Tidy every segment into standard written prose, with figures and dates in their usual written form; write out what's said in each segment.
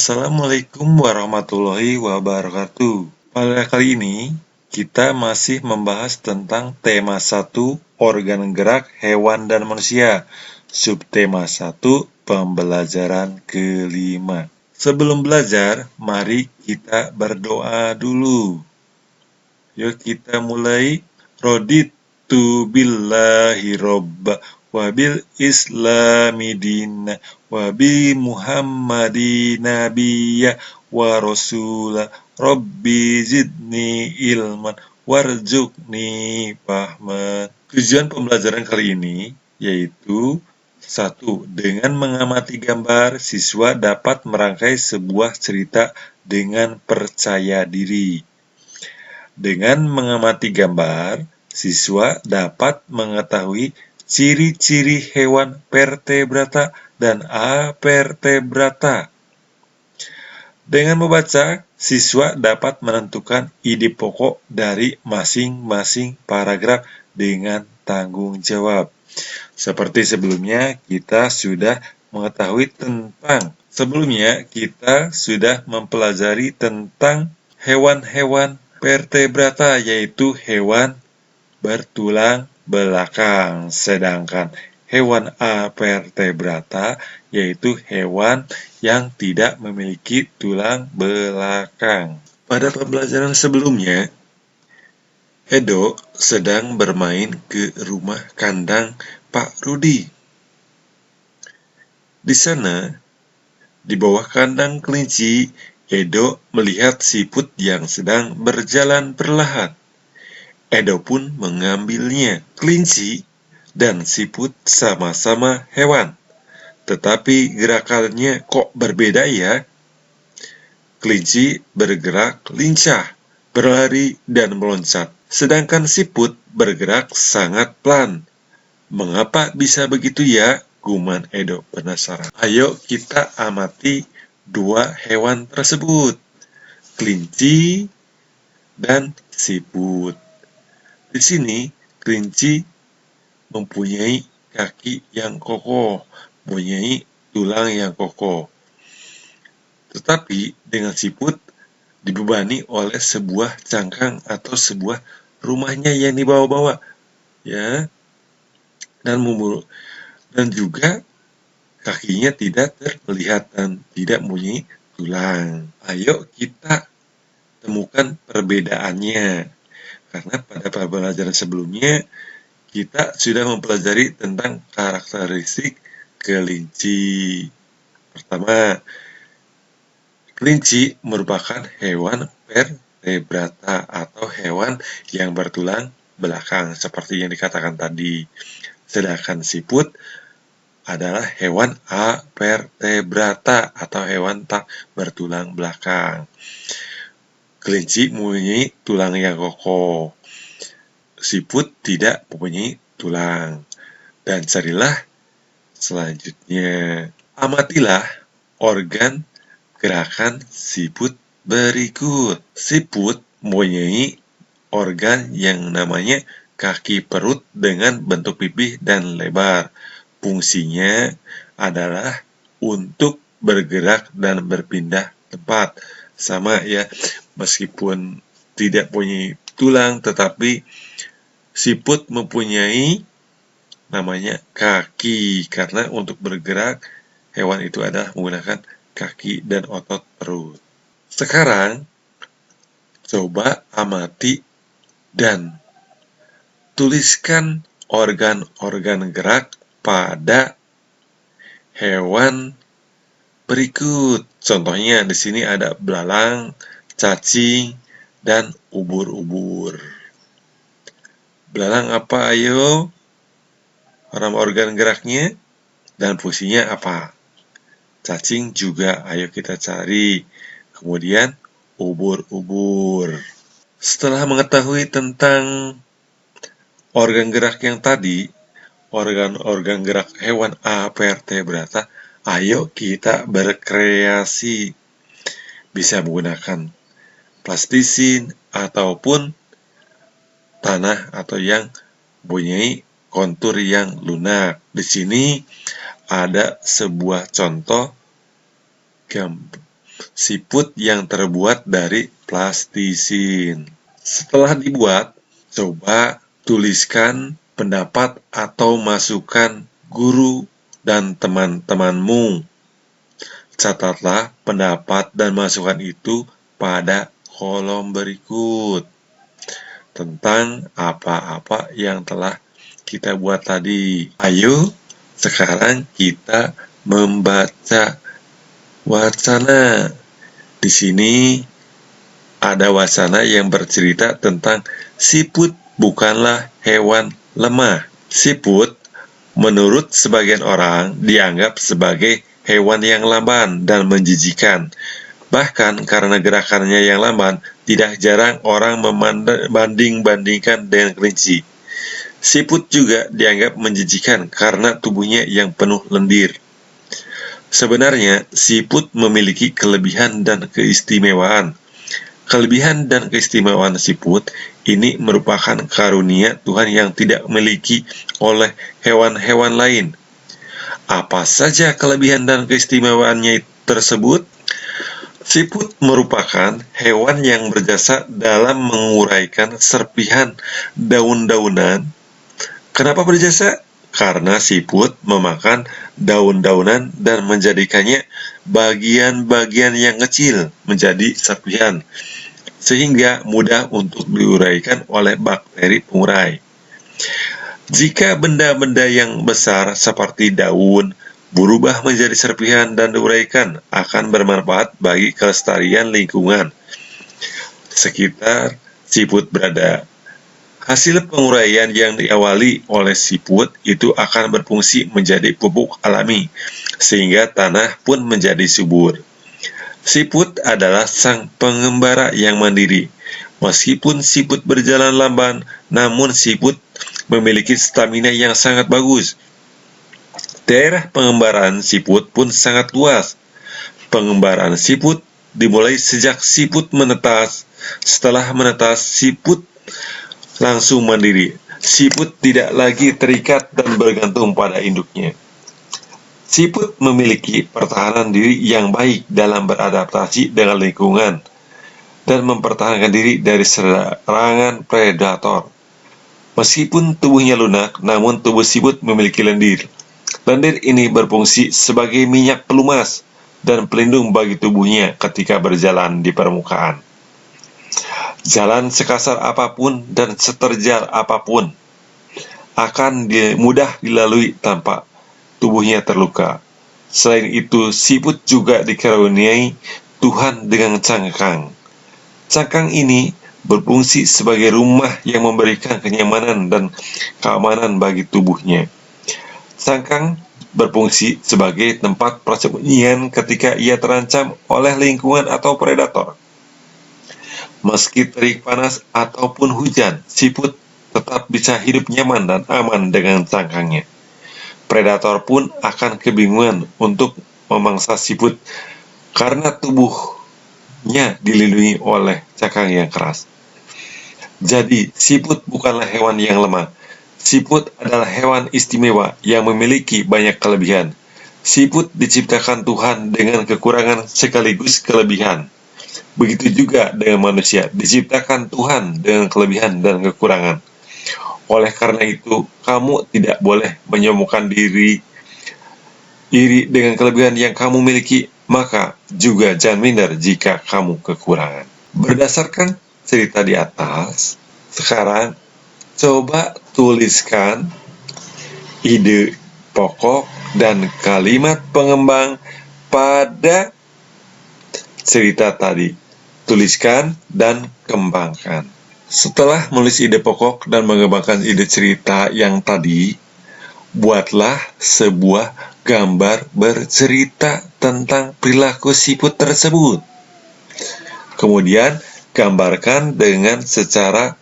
Assalamualaikum warahmatullahi wabarakatuh. Pada kali ini, kita masih membahas tentang tema 1, organ gerak hewan dan manusia. Subtema 1, pembelajaran kelima. Sebelum belajar, mari kita berdoa dulu. Yuk kita mulai. Raditu billahi robba wabil islami dina wabi muhammadi nabiyya wa rasula rabbi zidni ilman warzuqni fahman. Tujuan pembelajaran kali ini yaitu 1. Dengan mengamati gambar, siswa dapat merangkai sebuah cerita dengan percaya diri. Dengan mengamati gambar, siswa dapat mengetahui ciri-ciri hewan vertebrata dan avertebrata. Dengan membaca, siswa dapat menentukan ide pokok dari masing-masing paragraf dengan tanggung jawab. Seperti sebelumnya, kita sudah mempelajari tentang hewan-hewan vertebrata, yaitu hewan bertulang belakang, sedangkan hewan avertebrata yaitu hewan yang tidak memiliki tulang belakang. Pada pembelajaran sebelumnya, Edo sedang bermain ke rumah kandang Pak Rudi. Di sana, di bawah kandang kelinci, Edo melihat siput yang sedang berjalan perlahan. Edo pun mengambilnya. Kelinci dan siput sama-sama hewan, tetapi gerakannya kok berbeda ya? Kelinci bergerak lincah, berlari dan meloncat, sedangkan siput bergerak sangat pelan. Mengapa bisa begitu ya? Guman Edo penasaran. Ayo kita amati dua hewan tersebut, kelinci dan siput. Di sini, kelinci mempunyai kaki yang kokoh, mempunyai tulang yang kokoh. Tetapi dengan siput dibebani oleh sebuah cangkang atau sebuah rumahnya yang dibawa-bawa, ya, dan juga kakinya tidak terlihat dan tidak mempunyai tulang. Ayo kita temukan perbedaannya, karena pada pembelajaran sebelumnya kita sudah mempelajari tentang karakteristik kelinci. Pertama, kelinci merupakan hewan vertebrata atau hewan yang bertulang belakang seperti yang dikatakan tadi. Sedangkan siput adalah hewan avertebrata atau hewan tak bertulang belakang. Kelinci mempunyai tulang yang kokoh, siput tidak mempunyai tulang. Dan carilah selanjutnya. Amatilah organ gerakan siput berikut. Siput mempunyai organ yang namanya kaki perut dengan bentuk pipih dan lebar. Fungsinya adalah untuk bergerak dan berpindah tempat. Sama ya, meskipun tidak punya tulang, tetapi siput mempunyai namanya kaki, karena untuk bergerak hewan itu adalah menggunakan kaki dan otot perut. Sekarang, coba amati dan tuliskan organ-organ gerak pada hewan berikut. Contohnya di sini ada belalang, cacing, dan ubur-ubur. Belalang apa ayo? Organ geraknya dan fungsinya apa? Cacing juga ayo kita cari. Kemudian ubur-ubur. Setelah mengetahui tentang organ gerak yang tadi, organ-organ gerak hewan avertebrata, ayo kita berkreasi. Bisa menggunakan plastisin ataupun tanah atau yang mempunyai kontur yang lunak. Di sini ada sebuah contoh siput yang terbuat dari plastisin. Setelah dibuat, coba tuliskan pendapat atau masukan guru dan teman-temanmu. Catatlah pendapat dan masukan itu pada kolom berikut tentang apa-apa yang telah kita buat tadi. Ayo, sekarang kita membaca wacana. Di sini ada wacana yang bercerita tentang siput bukanlah hewan lemah. Siput, menurut sebagian orang, dianggap sebagai hewan yang lamban dan menjijikan. Bahkan karena gerakannya yang lamban, tidak jarang orang membanding-bandingkan dengan kelinci. Siput juga dianggap menjijikan karena tubuhnya yang penuh lendir. Sebenarnya, siput memiliki kelebihan dan keistimewaan. Kelebihan dan keistimewaan siput ini merupakan karunia Tuhan yang tidak memiliki oleh hewan-hewan lain. Apa saja kelebihan dan keistimewaannya tersebut? Siput merupakan hewan yang berjasa dalam menguraikan serpihan daun-daunan. Kenapa berjasa? Karena siput memakan daun-daunan dan menjadikannya bagian-bagian yang kecil menjadi serpihan, sehingga mudah untuk diuraikan oleh bakteri pengurai. Jika benda-benda yang besar seperti daun berubah menjadi serpihan dan diuraikan, akan bermanfaat bagi kelestarian lingkungan sekitar siput berada. Hasil penguraian yang diawali oleh siput itu akan berfungsi menjadi pupuk alami, sehingga tanah pun menjadi subur. Siput adalah sang pengembara yang mandiri. Meskipun siput berjalan lamban, namun siput memiliki stamina yang sangat bagus. Daerah pengembaraan siput pun sangat luas. Pengembaraan siput dimulai sejak siput menetas. Setelah menetas, siput langsung mandiri. Siput tidak lagi terikat dan bergantung pada induknya. Siput memiliki pertahanan diri yang baik dalam beradaptasi dengan lingkungan dan mempertahankan diri dari serangan predator. Meskipun tubuhnya lunak, namun tubuh siput memiliki lendir. Lendir ini berfungsi sebagai minyak pelumas dan pelindung bagi tubuhnya ketika berjalan di permukaan. Jalan sekasar apapun dan seterjal apapun akan mudah dilalui tanpa tubuhnya terluka. Selain itu, siput juga dikaruniai Tuhan dengan cangkang. Cangkang ini berfungsi sebagai rumah yang memberikan kenyamanan dan keamanan bagi tubuhnya. Cangkang berfungsi sebagai tempat persembunyian ketika ia terancam oleh lingkungan atau predator. Meski terik panas ataupun hujan, siput tetap bisa hidup nyaman dan aman dengan cangkangnya. Predator pun akan kebingungan untuk memangsa siput karena tubuhnya dilindungi oleh cangkang yang keras. Jadi, siput bukanlah hewan yang lemah. Siput adalah hewan istimewa yang memiliki banyak kelebihan. Siput diciptakan Tuhan dengan kekurangan sekaligus kelebihan. Begitu juga dengan manusia, diciptakan Tuhan dengan kelebihan dan kekurangan. Oleh karena itu, kamu tidak boleh menyombongkan diri iri dengan kelebihan yang kamu miliki, maka juga jangan minder jika kamu kekurangan. Berdasarkan cerita di atas, sekarang coba tuliskan ide pokok dan kalimat pengembang pada cerita tadi. Tuliskan dan kembangkan. Setelah menulis ide pokok dan mengembangkan ide cerita yang tadi, buatlah sebuah gambar bercerita tentang perilaku siput tersebut. Kemudian, gambarkan dengan secara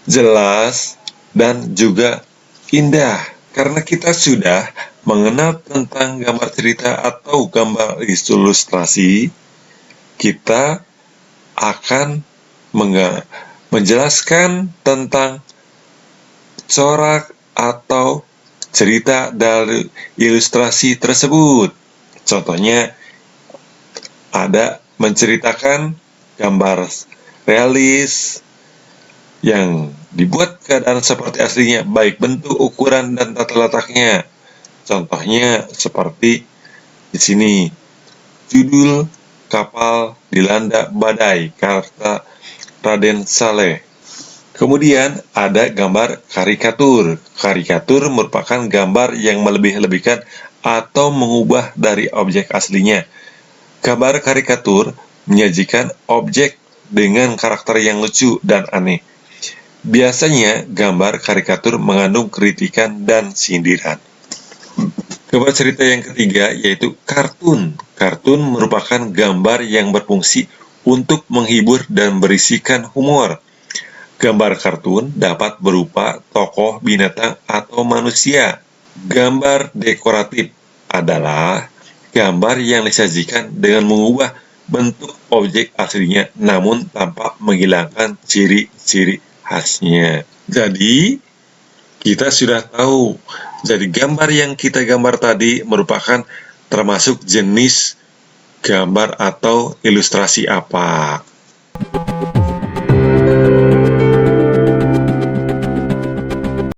jelas dan juga indah. Karena kita sudah mengenal tentang gambar cerita atau gambar ilustrasi, kita akan menjelaskan tentang corak atau cerita dari ilustrasi tersebut. Contohnya, ada menceritakan gambar realis yang dibuat keadaan seperti aslinya, baik bentuk, ukuran, dan tata letaknya. Contohnya seperti di sini, judul Kapal Dilanda Badai, karya Raden Saleh. Kemudian ada gambar karikatur. Karikatur merupakan gambar yang melebih-lebihkan atau mengubah dari objek aslinya. Gambar karikatur menyajikan objek dengan karakter yang lucu dan aneh. Biasanya, gambar karikatur mengandung kritikan dan sindiran. Gambar cerita yang ketiga yaitu kartun. Kartun merupakan gambar yang berfungsi untuk menghibur dan berisikan humor. Gambar kartun dapat berupa tokoh, binatang, atau manusia. Gambar dekoratif adalah gambar yang disajikan dengan mengubah bentuk objek aslinya namun tanpa menghilangkan ciri-ciri khasnya. Jadi, kita sudah tahu. Jadi, gambar yang kita gambar tadi merupakan termasuk jenis gambar atau ilustrasi apa.